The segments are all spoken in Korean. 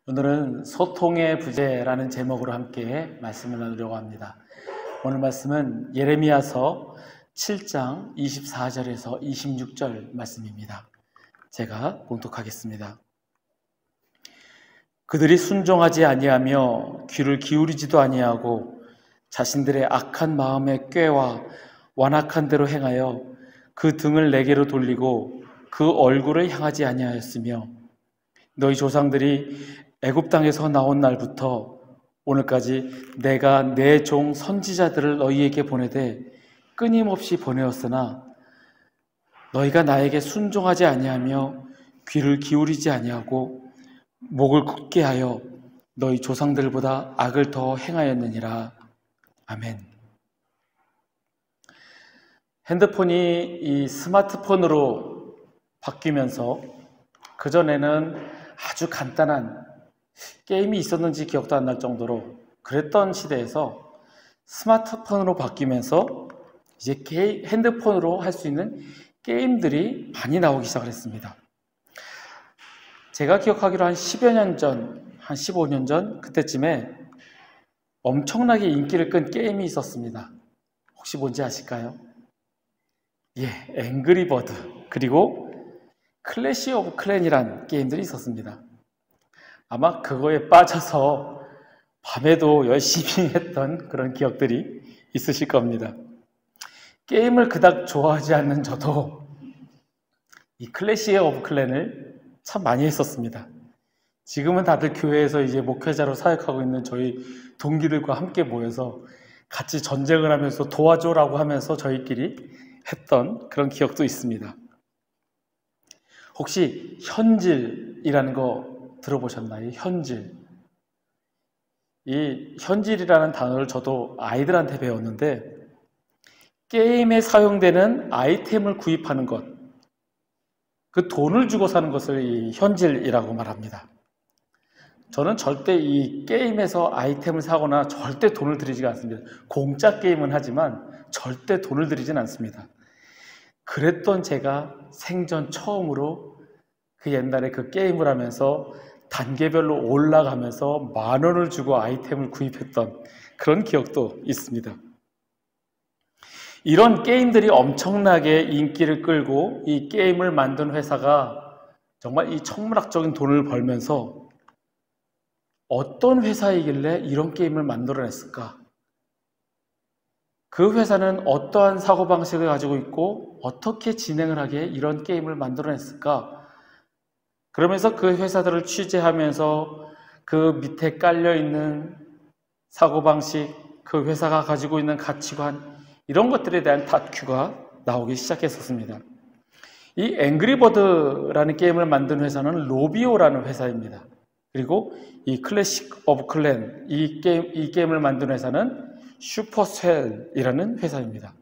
오늘은 소통의 부재라는 제목으로 함께 말씀을 나누려고 합니다. 오늘 말씀은 예레미야서 7장 24절에서 26절 말씀입니다. 제가 봉독하겠습니다. 그들이 순종하지 아니하며 귀를 기울이지도 아니하고 자신들의 악한 마음의 꾀와 완악한 대로 행하여 그 등을 내게로 돌리고 그 얼굴을 향하지 아니하였으며 너희 조상들이 애굽 땅에서 나온 날부터 오늘까지 내가 내 종 선지자들을 너희에게 보내되 끊임없이 보내었으나 너희가 나에게 순종하지 아니하며 귀를 기울이지 아니하고 목을 굳게 하여 너희 조상들보다 악을 더 행하였느니라. 아멘. 핸드폰이 이 스마트폰으로 바뀌면서 그전에는 아주 간단한 게임이 있었는지 기억도 안 날 정도로 그랬던 시대에서 스마트폰으로 바뀌면서 이제 핸드폰으로 할 수 있는 게임들이 많이 나오기 시작을 했습니다. 제가 기억하기로 한 10여 년 전, 한 15년 전 그때쯤에 엄청나게 인기를 끈 게임이 있었습니다. 혹시 뭔지 아실까요? 예, 앵그리버드 그리고 클래시 오브 클랜이란 게임들이 있었습니다. 아마 그거에 빠져서 밤에도 열심히 했던 그런 기억들이 있으실 겁니다. 게임을 그닥 좋아하지 않는 저도 이 클래시 오브 클랜을 참 많이 했었습니다. 지금은 다들 교회에서 이제 목회자로 사역하고 있는 저희 동기들과 함께 모여서 같이 전쟁을 하면서 도와줘라고 하면서 저희끼리 했던 그런 기억도 있습니다. 혹시 현질이라는 거 들어보셨나요? 현질. 이 현질이라는 단어를 저도 아이들한테 배웠는데 게임에 사용되는 아이템을 구입하는 것, 그 돈을 주고 사는 것을 이 현질이라고 말합니다. 저는 절대 이 게임에서 아이템을 사거나 절대 돈을 들이지 않습니다. 공짜 게임은 하지만 절대 돈을 들이진 않습니다. 그랬던 제가 생전 처음으로 그 옛날에 그 게임을 하면서 단계별로 올라가면서 10,000원을 주고 아이템을 구입했던 그런 기억도 있습니다. 이런 게임들이 엄청나게 인기를 끌고 이 게임을 만든 회사가 정말 이 천문학적인 돈을 벌면서 어떤 회사이길래 이런 게임을 만들어냈을까? 그 회사는 어떠한 사고방식을 가지고 있고 어떻게 진행을 하기에 이런 게임을 만들어냈을까? 그러면서 그 회사들을 취재하면서 그 밑에 깔려있는 사고방식, 그 회사가 가지고 있는 가치관 이런 것들에 대한 다큐가 나오기 시작했었습니다. 이 앵그리버드라는 게임을 만든 회사는 로비오라는 회사입니다. 그리고 이 클래식 오브 클랜 이 게임을 만든 회사는 슈퍼셀이라는 회사입니다.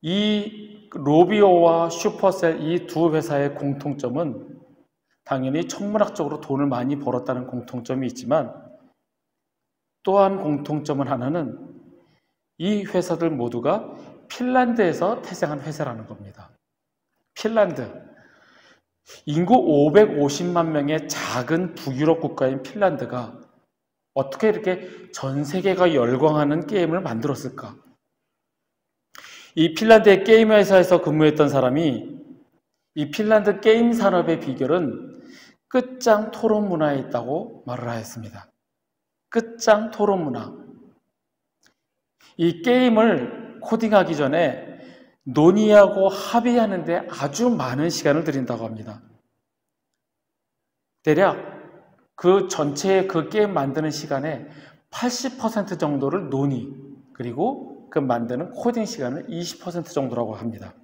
이 로비오와 슈퍼셀 이 두 회사의 공통점은 당연히 천문학적으로 돈을 많이 벌었다는 공통점이 있지만 또한 공통점은 하나는 이 회사들 모두가 핀란드에서 태생한 회사라는 겁니다. 핀란드. 인구 550만 명의 작은 북유럽 국가인 핀란드가 어떻게 이렇게 전 세계가 열광하는 게임을 만들었을까? 이 핀란드의 게임 회사에서 근무했던 사람이 이 핀란드 게임 산업의 비결은 끝장 토론 문화에 있다고 말을 하였습니다. 끝장 토론 문화. 이 게임을 코딩하기 전에 논의하고 합의하는 데 아주 많은 시간을 들인다고 합니다. 대략 그 전체의 그 게임 만드는 시간에 80% 정도를 논의 그리고 그 만드는 코딩 시간을 20% 정도라고 합니다.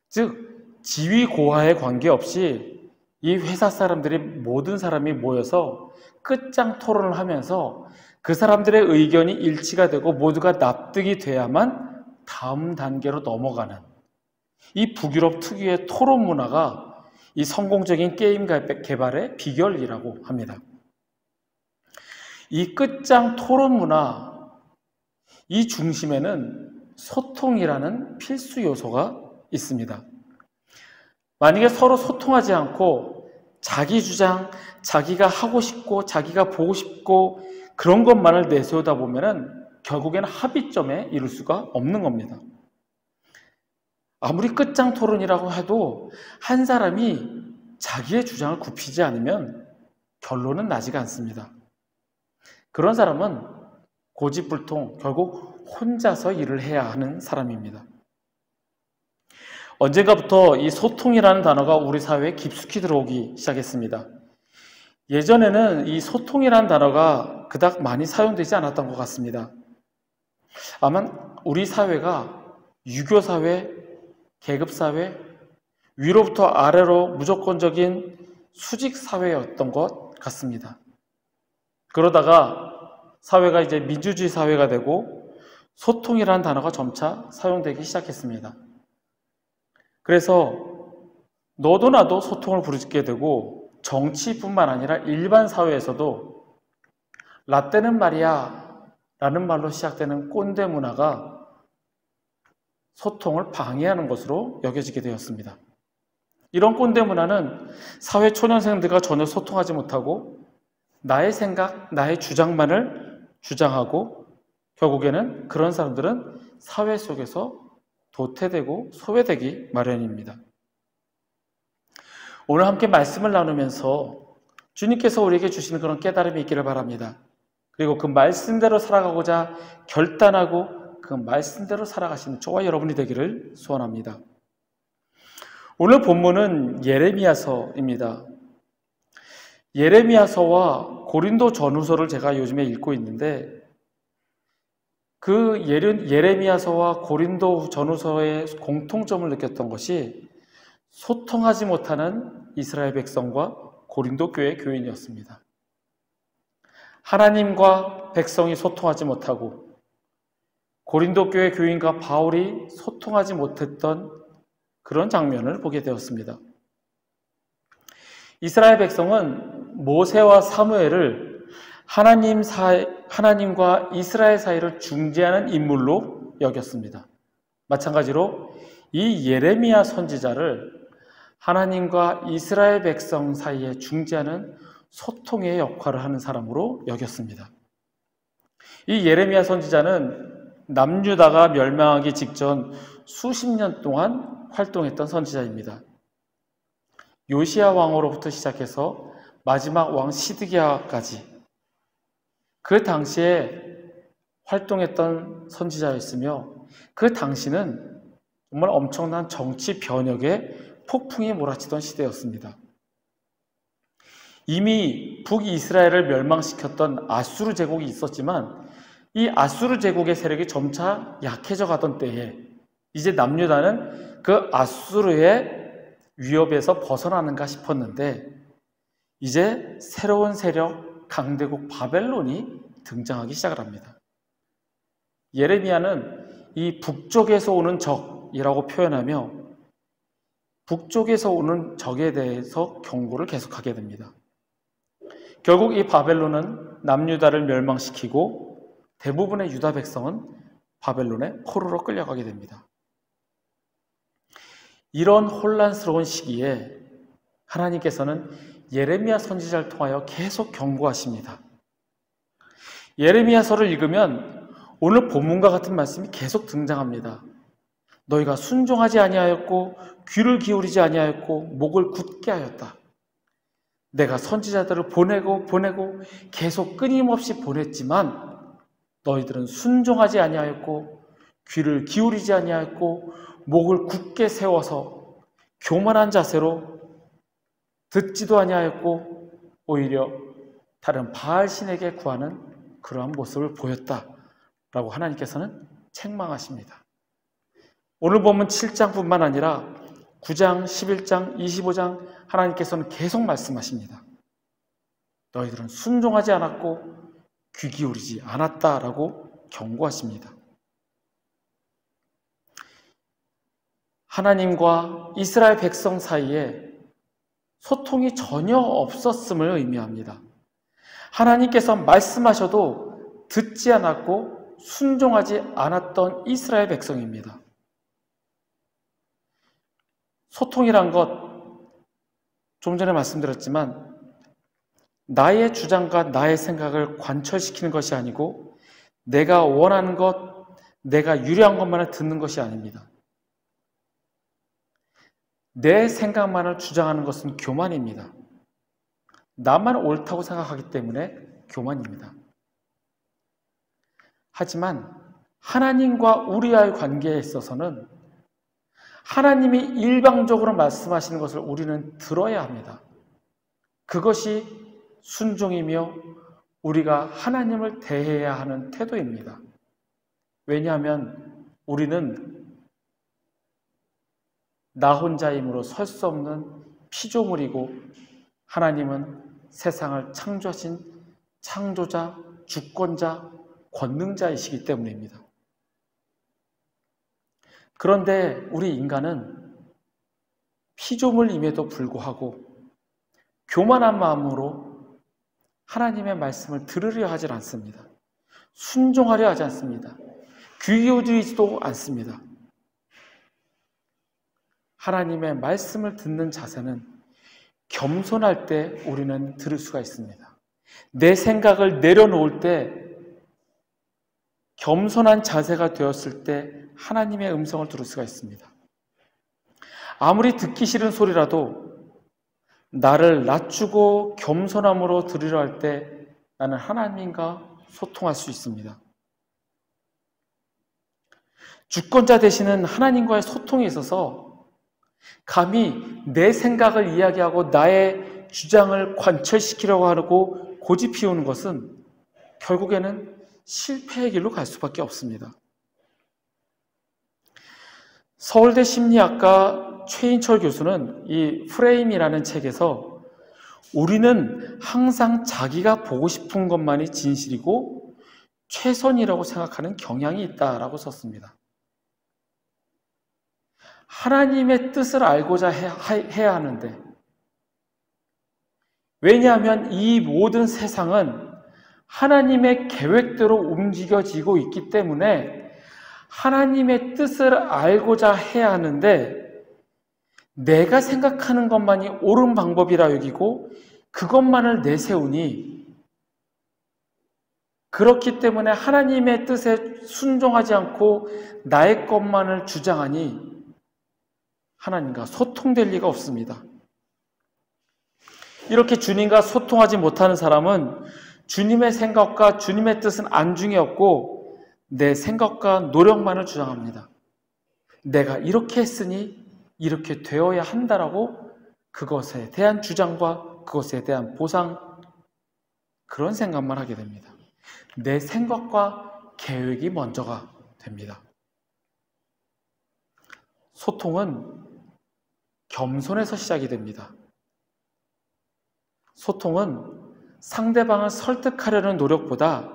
즉 지위 고하에 관계없이 이 회사 사람들이 모든 사람이 모여서 끝장 토론을 하면서 그 사람들의 의견이 일치가 되고 모두가 납득이 돼야만 다음 단계로 넘어가는 이 북유럽 특유의 토론 문화가 이 성공적인 게임 개발의 비결이라고 합니다. 이 끝장 토론 문화 이 중심에는 소통이라는 필수 요소가 있습니다. 만약에 서로 소통하지 않고 자기 주장, 자기가 하고 싶고 자기가 보고 싶고 그런 것만을 내세우다 보면은 결국에는 합의점에 이룰 수가 없는 겁니다. 아무리 끝장 토론이라고 해도 한 사람이 자기의 주장을 굽히지 않으면 결론은 나지가 않습니다. 그런 사람은 고집불통 결국 혼자서 일을 해야 하는 사람입니다. 언젠가부터 이 소통이라는 단어가 우리 사회에 깊숙이 들어오기 시작했습니다. 예전에는 이 소통이라는 단어가 그닥 많이 사용되지 않았던 것 같습니다. 아마 우리 사회가 유교사회, 계급사회, 위로부터 아래로 무조건적인 수직사회였던 것 같습니다. 그러다가 사회가 이제 민주주의 사회가 되고 소통이라는 단어가 점차 사용되기 시작했습니다. 그래서 너도 나도 소통을 부르짖게 되고 정치뿐만 아니라 일반 사회에서도 라떼는 말이야 라는 말로 시작되는 꼰대 문화가 소통을 방해하는 것으로 여겨지게 되었습니다. 이런 꼰대 문화는 사회 초년생들과 전혀 소통하지 못하고 나의 생각, 나의 주장만을 주장하고 결국에는 그런 사람들은 사회 속에서 도태되고 소외되기 마련입니다. 오늘 함께 말씀을 나누면서 주님께서 우리에게 주시는 그런 깨달음이 있기를 바랍니다. 그리고 그 말씀대로 살아가고자 결단하고 그 말씀대로 살아가시는 저와 여러분이 되기를 소원합니다. 오늘 본문은 예레미야서입니다. 예레미야서와 고린도 전후서를 제가 요즘에 읽고 있는데 그 예레미야서와 고린도 전후서의 공통점을 느꼈던 것이 소통하지 못하는 이스라엘 백성과 고린도 교회 교인이었습니다. 하나님과 백성이 소통하지 못하고 고린도 교회 교인과 바울이 소통하지 못했던 그런 장면을 보게 되었습니다. 이스라엘 백성은 모세와 사무엘을 하나님과 이스라엘 사이를 중재하는 인물로 여겼습니다. 마찬가지로 이 예레미야 선지자를 하나님과 이스라엘 백성 사이에 중재하는 소통의 역할을 하는 사람으로 여겼습니다. 이 예레미야 선지자는 남유다가 멸망하기 직전 수십 년 동안 활동했던 선지자입니다. 요시야 왕으로부터 시작해서 마지막 왕 시드기야까지 그 당시에 활동했던 선지자였으며 그 당시는 정말 엄청난 정치 변혁의 폭풍이 몰아치던 시대였습니다. 이미 북이스라엘을 멸망시켰던 아수르 제국이 있었지만 이 아수르 제국의 세력이 점차 약해져 가던 때에 이제 남유다는 그 아수르의 위협에서 벗어나는가 싶었는데 이제 새로운 세력 강대국 바벨론이 등장하기 시작을 합니다. 예레미야는 이 북쪽에서 오는 적이라고 표현하며 북쪽에서 오는 적에 대해서 경고를 계속하게 됩니다. 결국 이 바벨론은 남유다를 멸망시키고 대부분의 유다 백성은 바벨론의 포로로 끌려가게 됩니다. 이런 혼란스러운 시기에 하나님께서는 예레미야 선지자를 통하여 계속 경고하십니다. 예레미야서를 읽으면 오늘 본문과 같은 말씀이 계속 등장합니다. 너희가 순종하지 아니하였고 귀를 기울이지 아니하였고 목을 굳게 하였다. 내가 선지자들을 보내고 계속 끊임없이 보냈지만 너희들은 순종하지 아니하였고 귀를 기울이지 아니하였고 목을 굳게 세워서 교만한 자세로 듣지도 아니하였고 오히려 다른 바알 신에게 구하는 그러한 모습을 보였다라고 하나님께서는 책망하십니다. 오늘 보면 7장뿐만 아니라 9장, 11장, 25장 하나님께서는 계속 말씀하십니다. 너희들은 순종하지 않았고 귀 기울이지 않았다라고 경고하십니다. 하나님과 이스라엘 백성 사이에 소통이 전혀 없었음을 의미합니다. 하나님께서 말씀하셔도 듣지 않았고 순종하지 않았던 이스라엘 백성입니다. 소통이란 것, 좀 전에 말씀드렸지만 나의 주장과 나의 생각을 관철시키는 것이 아니고 내가 원하는 것, 내가 유리한 것만을 듣는 것이 아닙니다. 내 생각만을 주장하는 것은 교만입니다. 나만 옳다고 생각하기 때문에 교만입니다. 하지만 하나님과 우리와의 관계에 있어서는 하나님이 일방적으로 말씀하시는 것을 우리는 들어야 합니다. 그것이 순종이며 우리가 하나님을 대해야 하는 태도입니다. 왜냐하면 우리는 나 혼자임으로 설 수 없는 피조물이고 하나님은 세상을 창조하신 창조자, 주권자, 권능자이시기 때문입니다. 그런데 우리 인간은 피조물임에도 불구하고 교만한 마음으로 하나님의 말씀을 들으려 하지 않습니다. 순종하려 하지 않습니다. 귀 기울이지도 않습니다. 하나님의 말씀을 듣는 자세는 겸손할 때 우리는 들을 수가 있습니다. 내 생각을 내려놓을 때 겸손한 자세가 되었을 때 하나님의 음성을 들을 수가 있습니다. 아무리 듣기 싫은 소리라도 나를 낮추고 겸손함으로 들으려 할 때 나는 하나님과 소통할 수 있습니다. 주권자 되시는 하나님과의 소통에 있어서 감히 내 생각을 이야기하고 나의 주장을 관철시키려고 하고 고집 피우는 것은 결국에는 실패의 길로 갈 수밖에 없습니다. 서울대 심리학과 최인철 교수는 이 프레임이라는 책에서 우리는 항상 자기가 보고 싶은 것만이 진실이고 최선이라고 생각하는 경향이 있다라고 썼습니다. 하나님의 뜻을 알고자 해야 하는데, 왜냐하면 이 모든 세상은 하나님의 계획대로 움직여지고 있기 때문에 하나님의 뜻을 알고자 해야 하는데, 내가 생각하는 것만이 옳은 방법이라 여기고 그것만을 내세우니, 그렇기 때문에 하나님의 뜻에 순종하지 않고 나의 것만을 주장하니 하나님과 소통될 리가 없습니다. 이렇게 주님과 소통하지 못하는 사람은 주님의 생각과 주님의 뜻은 안중에 없고 내 생각과 노력만을 주장합니다. 내가 이렇게 했으니 이렇게 되어야 한다라고 그것에 대한 주장과 그것에 대한 보상, 그런 생각만 하게 됩니다. 내 생각과 계획이 먼저가 됩니다. 소통은 겸손에서 시작이 됩니다. 소통은 상대방을 설득하려는 노력보다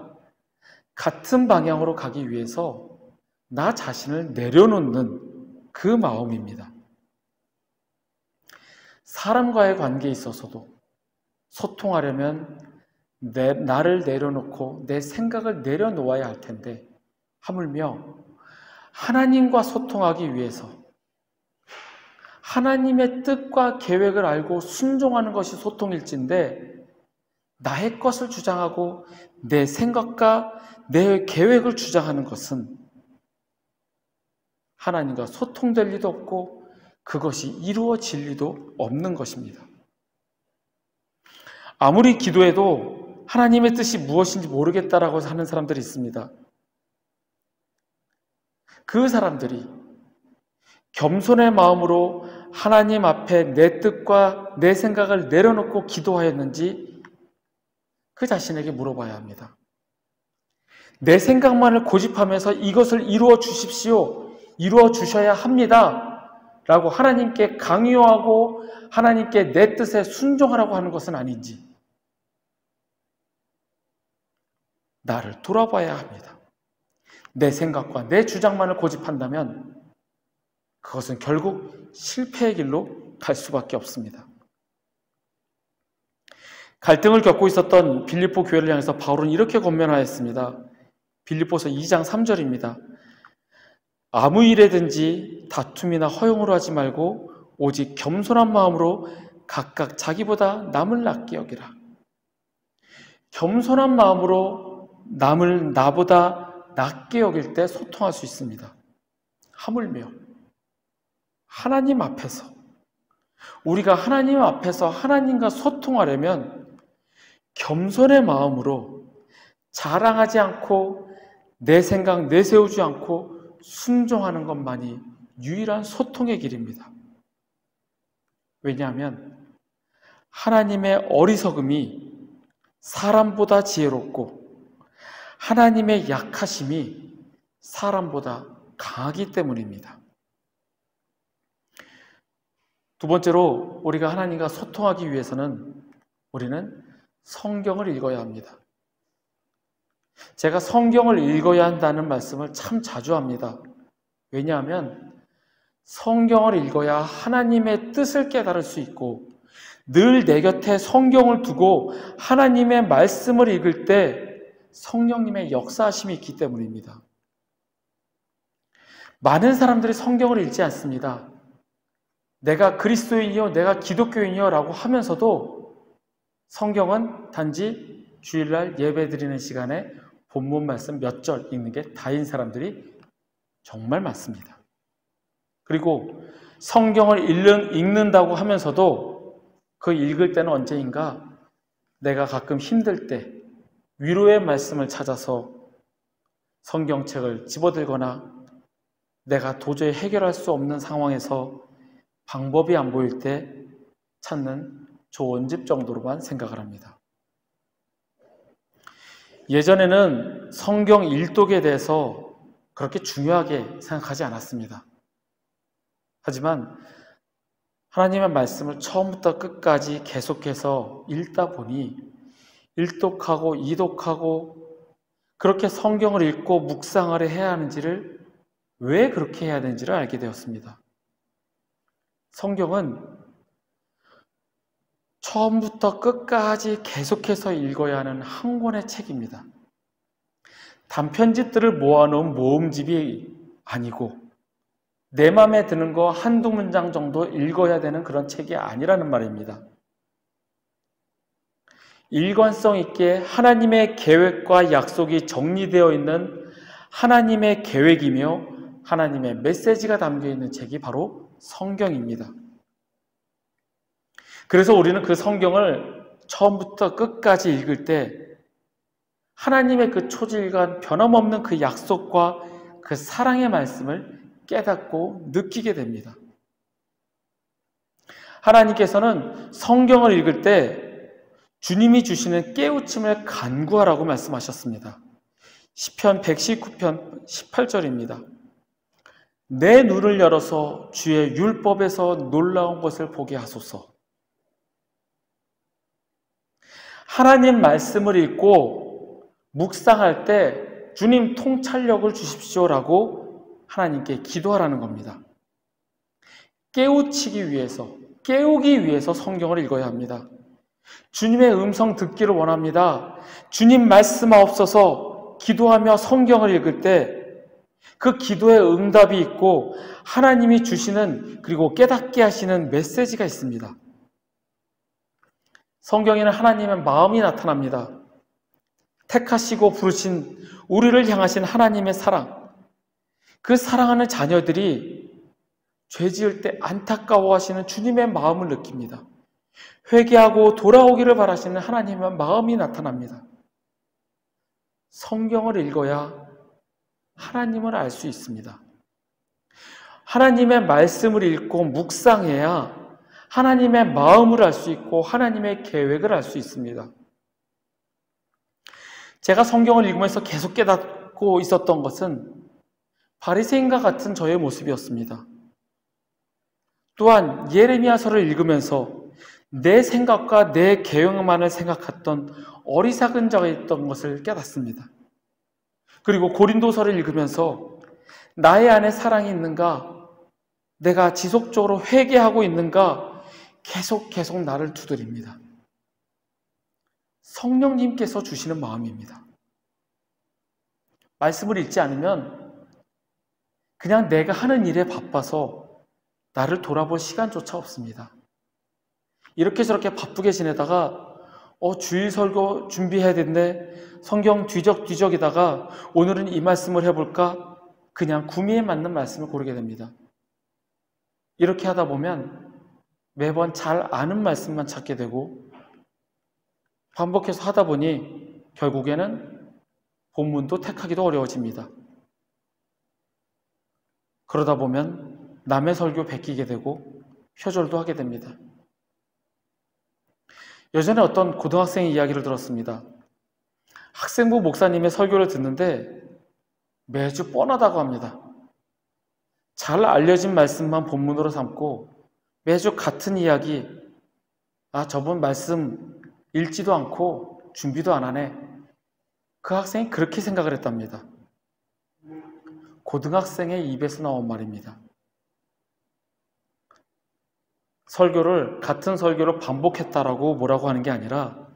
같은 방향으로 가기 위해서 나 자신을 내려놓는 그 마음입니다. 사람과의 관계에 있어서도 소통하려면 나를 내려놓고 내 생각을 내려놓아야 할 텐데, 하물며 하나님과 소통하기 위해서 하나님의 뜻과 계획을 알고 순종하는 것이 소통일진데, 나의 것을 주장하고 내 생각과 내 계획을 주장하는 것은 하나님과 소통될 리도 없고 그것이 이루어질 리도 없는 것입니다. 아무리 기도해도 하나님의 뜻이 무엇인지 모르겠다라고 하는 사람들이 있습니다. 그 사람들이 겸손의 마음으로 하나님 앞에 내 뜻과 내 생각을 내려놓고 기도하였는지 그 자신에게 물어봐야 합니다. 내 생각만을 고집하면서 이것을 이루어 주십시오, 이루어 주셔야 합니다 라고 하나님께 강요하고 하나님께 내 뜻에 순종하라고 하는 것은 아닌지 나를 돌아봐야 합니다. 내 생각과 내 주장만을 고집한다면 그것은 결국 실패의 길로 갈 수밖에 없습니다. 갈등을 겪고 있었던 빌립보 교회를 향해서 바울은 이렇게 권면하였습니다. 빌립보서 2장 3절입니다. 아무 일에든지 다툼이나 허용으로 하지 말고 오직 겸손한 마음으로 각각 자기보다 남을 낮게 여기라. 겸손한 마음으로 남을 나보다 낮게 여길 때 소통할 수 있습니다. 하물며 하나님 앞에서, 우리가 하나님 앞에서 하나님과 소통하려면 겸손의 마음으로 자랑하지 않고 내 생각 내세우지 않고 순종하는 것만이 유일한 소통의 길입니다. 왜냐하면 하나님의 어리석음이 사람보다 지혜롭고 하나님의 약하심이 사람보다 강하기 때문입니다. 두 번째로 우리가 하나님과 소통하기 위해서는 우리는 성경을 읽어야 합니다. 제가 성경을 읽어야 한다는 말씀을 참 자주 합니다. 왜냐하면 성경을 읽어야 하나님의 뜻을 깨달을 수 있고 늘 내 곁에 성경을 두고 하나님의 말씀을 읽을 때 성령님의 역사하심이 있기 때문입니다. 많은 사람들이 성경을 읽지 않습니다. 내가 그리스도인이요, 내가 기독교인이요 라고 하면서도 성경은 단지 주일날 예배 드리는 시간에 본문 말씀 몇 절 읽는 게 다인 사람들이 정말 많습니다. 그리고 성경을 읽는다고 하면서도 그 읽을 때는 언제인가 내가 가끔 힘들 때 위로의 말씀을 찾아서 성경책을 집어들거나 내가 도저히 해결할 수 없는 상황에서 방법이 안 보일 때 찾는 조언집 정도로만 생각을 합니다. 예전에는 성경 일독에 대해서 그렇게 중요하게 생각하지 않았습니다. 하지만 하나님의 말씀을 처음부터 끝까지 계속해서 읽다 보니 일독하고 이독하고 그렇게 성경을 읽고 묵상을 해야 하는지를, 왜 그렇게 해야 되는지를 알게 되었습니다. 성경은 처음부터 끝까지 계속해서 읽어야 하는 한 권의 책입니다. 단편집들을 모아놓은 모음집이 아니고 내 마음에 드는 거 한두 문장 정도 읽어야 되는 그런 책이 아니라는 말입니다. 일관성 있게 하나님의 계획과 약속이 정리되어 있는 하나님의 계획이며 하나님의 메시지가 담겨있는 책이 바로 성경입니다. 그래서 우리는 그 성경을 처음부터 끝까지 읽을 때 하나님의 그 초질과 변함없는 그 약속과 그 사랑의 말씀을 깨닫고 느끼게 됩니다. 하나님께서는 성경을 읽을 때 주님이 주시는 깨우침을 간구하라고 말씀하셨습니다. 시편 119편 18절입니다. 내 눈을 열어서 주의 율법에서 놀라운 것을 보게 하소서. 하나님 말씀을 읽고 묵상할 때 주님 통찰력을 주십시오라고 하나님께 기도하라는 겁니다. 깨우치기 위해서, 깨우기 위해서 성경을 읽어야 합니다. 주님의 음성 듣기를 원합니다. 주님 말씀하옵소서 기도하며 성경을 읽을 때 그 기도에 응답이 있고 하나님이 주시는, 그리고 깨닫게 하시는 메시지가 있습니다. 성경에는 하나님의 마음이 나타납니다. 택하시고 부르신 우리를 향하신 하나님의 사랑, 그 사랑하는 자녀들이 죄 지을 때 안타까워하시는 주님의 마음을 느낍니다. 회개하고 돌아오기를 바라시는 하나님의 마음이 나타납니다. 성경을 읽어야 하나님을 알 수 있습니다. 하나님의 말씀을 읽고 묵상해야 하나님의 마음을 알 수 있고 하나님의 계획을 알 수 있습니다. 제가 성경을 읽으면서 계속 깨닫고 있었던 것은 바리새인과 같은 저의 모습이었습니다. 또한 예레미야서를 읽으면서 내 생각과 내 계획만을 생각했던 어리석은 자가 있던 것을 깨닫습니다. 그리고 고린도서를 읽으면서 나의 안에 사랑이 있는가, 내가 지속적으로 회개하고 있는가, 계속 나를 두드립니다. 성령님께서 주시는 마음입니다. 말씀을 읽지 않으면 그냥 내가 하는 일에 바빠서 나를 돌아볼 시간조차 없습니다. 이렇게 저렇게 바쁘게 지내다가 주일 설교 준비해야 되는데 성경 뒤적뒤적이다가 오늘은 이 말씀을 해볼까? 그냥 구미에 맞는 말씀을 고르게 됩니다. 이렇게 하다 보면 매번 잘 아는 말씀만 찾게 되고 반복해서 하다 보니 결국에는 본문도 택하기도 어려워집니다. 그러다 보면 남의 설교 베끼게 되고 표절도 하게 됩니다. 예전에 어떤 고등학생의 이야기를 들었습니다. 학생부 목사님의 설교를 듣는데 매주 뻔하다고 합니다. 잘 알려진 말씀만 본문으로 삼고 매주 같은 이야기, 저번 말씀 읽지도 않고 준비도 안 하네. 그 학생이 그렇게 생각을 했답니다. 고등학생의 입에서 나온 말입니다. 같은 설교를 반복했다라고 뭐라고 하는 게 아니라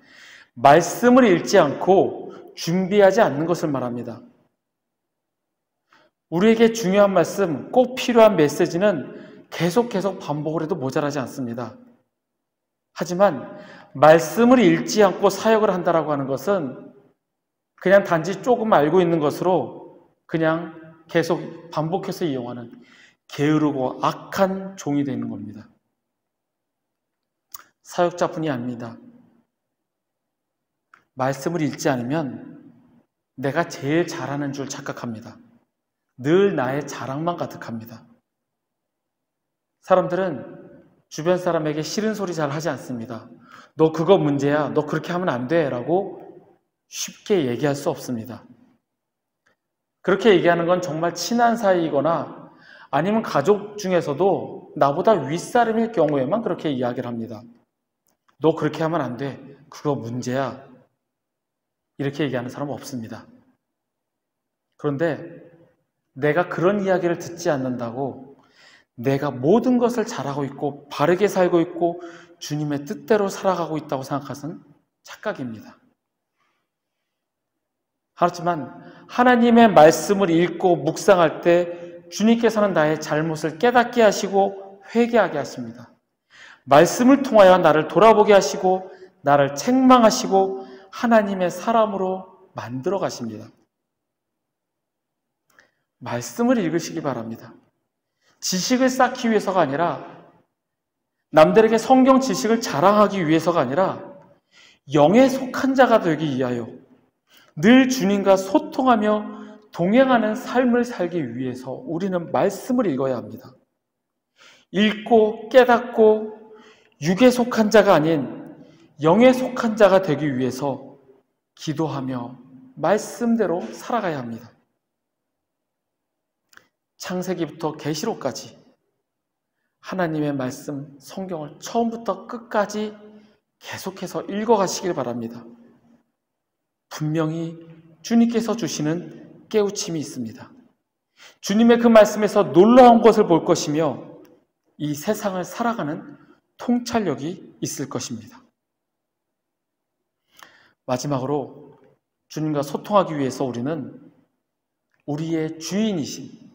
말씀을 읽지 않고 준비하지 않는 것을 말합니다. 우리에게 중요한 말씀, 꼭 필요한 메시지는 계속 반복을 해도 모자라지 않습니다. 하지만 말씀을 읽지 않고 사역을 한다라고 하는 것은 그냥 단지 조금 알고 있는 것으로 그냥 계속 반복해서 이용하는 게으르고 악한 종이 되는 겁니다. 사역자뿐이 아닙니다. 말씀을 읽지 않으면 내가 제일 잘하는 줄 착각합니다. 늘 나의 자랑만 가득합니다. 사람들은 주변 사람에게 싫은 소리 잘 하지 않습니다. 너 그거 문제야. 너 그렇게 하면 안 돼. 라고 쉽게 얘기할 수 없습니다. 그렇게 얘기하는 건 정말 친한 사이이거나 아니면 가족 중에서도 나보다 윗사람일 경우에만 그렇게 이야기를 합니다. 너 그렇게 하면 안 돼. 그거 문제야. 이렇게 얘기하는 사람은 없습니다. 그런데 내가 그런 이야기를 듣지 않는다고 내가 모든 것을 잘하고 있고 바르게 살고 있고 주님의 뜻대로 살아가고 있다고 생각하는 착각입니다. 하지만 하나님의 말씀을 읽고 묵상할 때 주님께서는 나의 잘못을 깨닫게 하시고 회개하게 하십니다. 말씀을 통하여 나를 돌아보게 하시고 나를 책망하시고 하나님의 사람으로 만들어 가십니다. 말씀을 읽으시기 바랍니다. 지식을 쌓기 위해서가 아니라 남들에게 성경 지식을 자랑하기 위해서가 아니라 영에 속한 자가 되기 위하여 늘 주님과 소통하며 동행하는 삶을 살기 위해서 우리는 말씀을 읽어야 합니다. 읽고 깨닫고 육에 속한 자가 아닌 영에 속한 자가 되기 위해서 기도하며 말씀대로 살아가야 합니다. 창세기부터 계시록까지 하나님의 말씀, 성경을 처음부터 끝까지 계속해서 읽어가시길 바랍니다. 분명히 주님께서 주시는 깨우침이 있습니다. 주님의 그 말씀에서 놀라운 것을 볼 것이며 이 세상을 살아가는 통찰력이 있을 것입니다. 마지막으로 주님과 소통하기 위해서 우리는 우리의 주인이신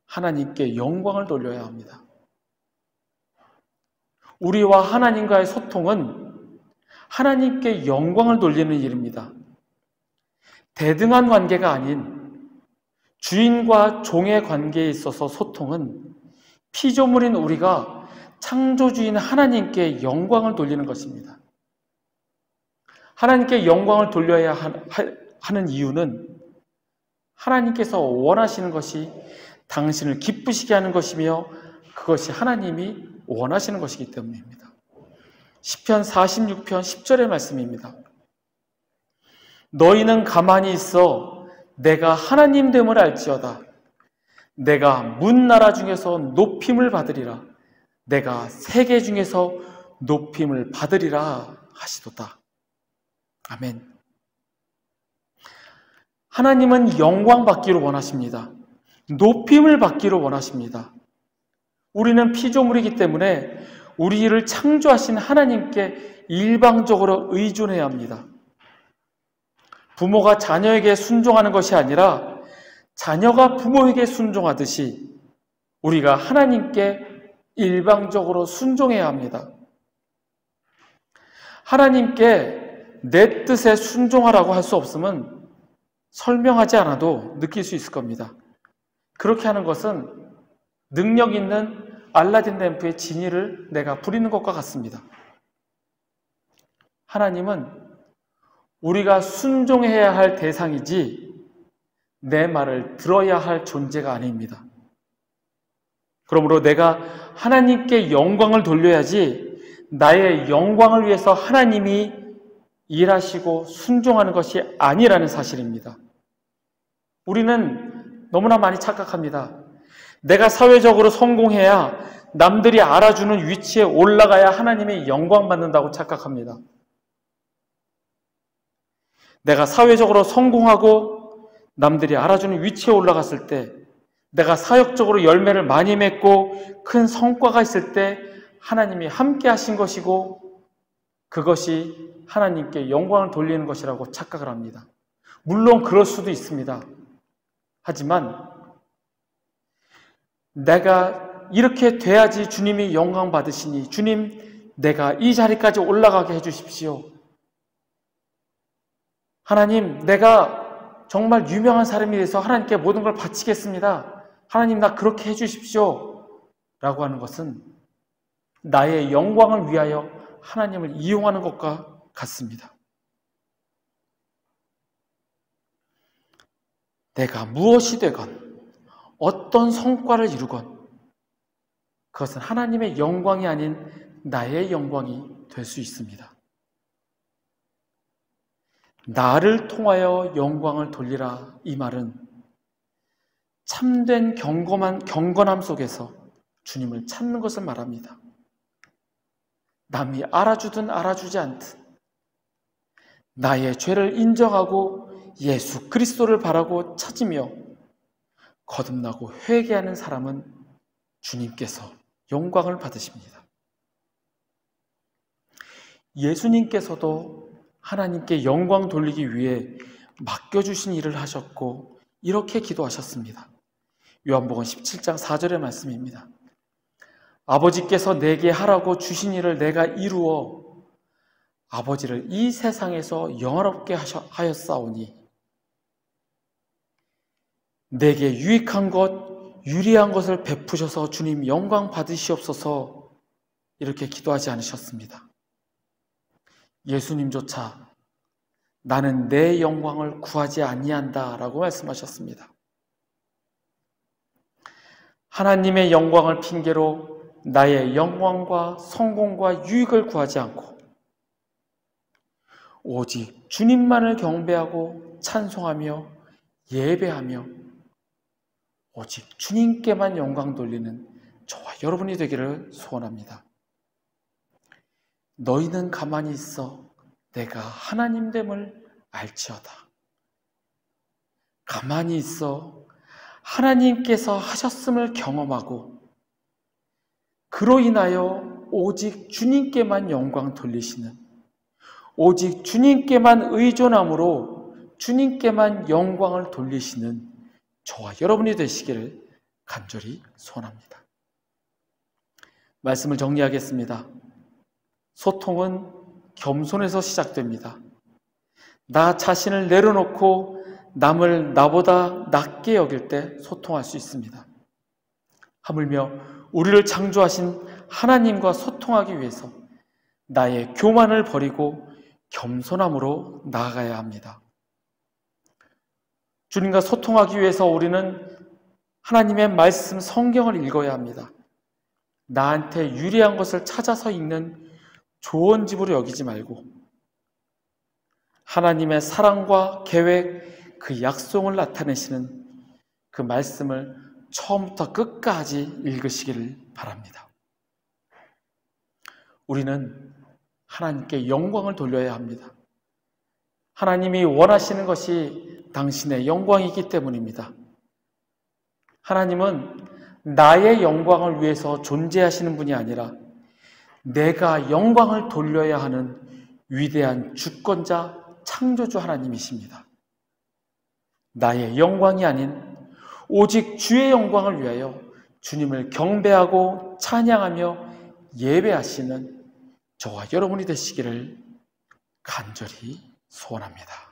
하나님께 영광을 돌려야 합니다. 우리와 하나님과의 소통은 하나님께 영광을 돌리는 일입니다. 대등한 관계가 아닌 주인과 종의 관계에 있어서 소통은 피조물인 우리가 창조주인 하나님께 영광을 돌리는 것입니다. 하나님께 영광을 돌려야 하는 이유는 하나님께서 원하시는 것이 당신을 기쁘시게 하는 것이며 그것이 하나님이 원하시는 것이기 때문입니다. 시편 46편 10절의 말씀입니다. 너희는 가만히 있어 내가 하나님 됨을 알지어다. 내가 문나라 중에서 높임을 받으리라. 내가 세계 중에서 높임을 받으리라 하시도다. 아멘. 하나님은 영광 받기를 원하십니다. 높임을 받기를 원하십니다. 우리는 피조물이기 때문에 우리를 창조하신 하나님께 일방적으로 의존해야 합니다. 부모가 자녀에게 순종하는 것이 아니라 자녀가 부모에게 순종하듯이 우리가 하나님께 일방적으로 순종해야 합니다. 하나님께 내 뜻에 순종하라고 할 수 없음은 설명하지 않아도 느낄 수 있을 겁니다. 그렇게 하는 것은 능력 있는 알라딘 램프의 지니를 내가 부리는 것과 같습니다. 하나님은 우리가 순종해야 할 대상이지 내 말을 들어야 할 존재가 아닙니다. 그러므로 내가 하나님께 영광을 돌려야지 나의 영광을 위해서 하나님이 일하시고 순종하는 것이 아니라는 사실입니다. 우리는 너무나 많이 착각합니다. 내가 사회적으로 성공해야 남들이 알아주는 위치에 올라가야 하나님의 영광 받는다고 착각합니다. 내가 사회적으로 성공하고 남들이 알아주는 위치에 올라갔을 때, 내가 사역적으로 열매를 많이 맺고 큰 성과가 있을 때 하나님이 함께 하신 것이고 그것이 하나님께 영광을 돌리는 것이라고 착각을 합니다. 물론 그럴 수도 있습니다. 하지만 내가 이렇게 돼야지 주님이 영광 받으시니 주님, 내가 이 자리까지 올라가게 해주십시오. 하나님, 내가 정말 유명한 사람이 돼서 하나님께 모든 걸 바치겠습니다. 하나님, 나 그렇게 해주십시오. 라고 하는 것은 나의 영광을 위하여 하나님을 이용하는 것과 같습니다. 내가 무엇이 되건 어떤 성과를 이루건 그것은 하나님의 영광이 아닌 나의 영광이 될 수 있습니다. 나를 통하여 영광을 돌리라, 이 말은 참된 경건함 속에서 주님을 찾는 것을 말합니다. 남이 알아주든 알아주지 않든 나의 죄를 인정하고 예수 그리스도를 바라고 찾으며 거듭나고 회개하는 사람은 주님께서 영광을 받으십니다. 예수님께서도 하나님께 영광 돌리기 위해 맡겨주신 일을 하셨고 이렇게 기도하셨습니다. 요한복음 17장 4절의 말씀입니다. 아버지께서 내게 하라고 주신 일을 내가 이루어 아버지를 이 세상에서 영화롭게 하였사오니 내게 유익한 것, 유리한 것을 베푸셔서 주님 영광 받으시옵소서, 이렇게 기도하지 않으셨습니다. 예수님조차 나는 내 영광을 구하지 아니한다 라고 말씀하셨습니다. 하나님의 영광을 핑계로 나의 영광과 성공과 유익을 구하지 않고 오직 주님만을 경배하고 찬송하며 예배하며 오직 주님께만 영광 돌리는 저와 여러분이 되기를 소원합니다. 너희는 가만히 있어 내가 하나님됨을 알지어다. 가만히 있어 하나님께서 하셨음을 경험하고 그로 인하여 오직 주님께만 영광 돌리시는, 오직 주님께만 의존함으로 주님께만 영광을 돌리시는 저와 여러분이 되시기를 간절히 소원합니다. 말씀을 정리하겠습니다. 소통은 겸손에서 시작됩니다. 나 자신을 내려놓고 남을 나보다 낮게 여길 때 소통할 수 있습니다. 하물며 우리를 창조하신 하나님과 소통하기 위해서 나의 교만을 버리고 겸손함으로 나아가야 합니다. 주님과 소통하기 위해서 우리는 하나님의 말씀 성경을 읽어야 합니다. 나한테 유리한 것을 찾아서 읽는 조언집으로 여기지 말고 하나님의 사랑과 계획, 그 약속을 나타내시는 그 말씀을 처음부터 끝까지 읽으시기를 바랍니다. 우리는 하나님께 영광을 돌려야 합니다. 하나님이 원하시는 것이 당신의 영광이기 때문입니다. 하나님은 나의 영광을 위해서 존재하시는 분이 아니라 내가 영광을 돌려야 하는 위대한 주권자, 창조주 하나님이십니다. 나의 영광이 아닌 오직 주의 영광을 위하여 주님을 경배하고 찬양하며 예배하시는 저와 여러분이 되시기를 간절히 소원합니다.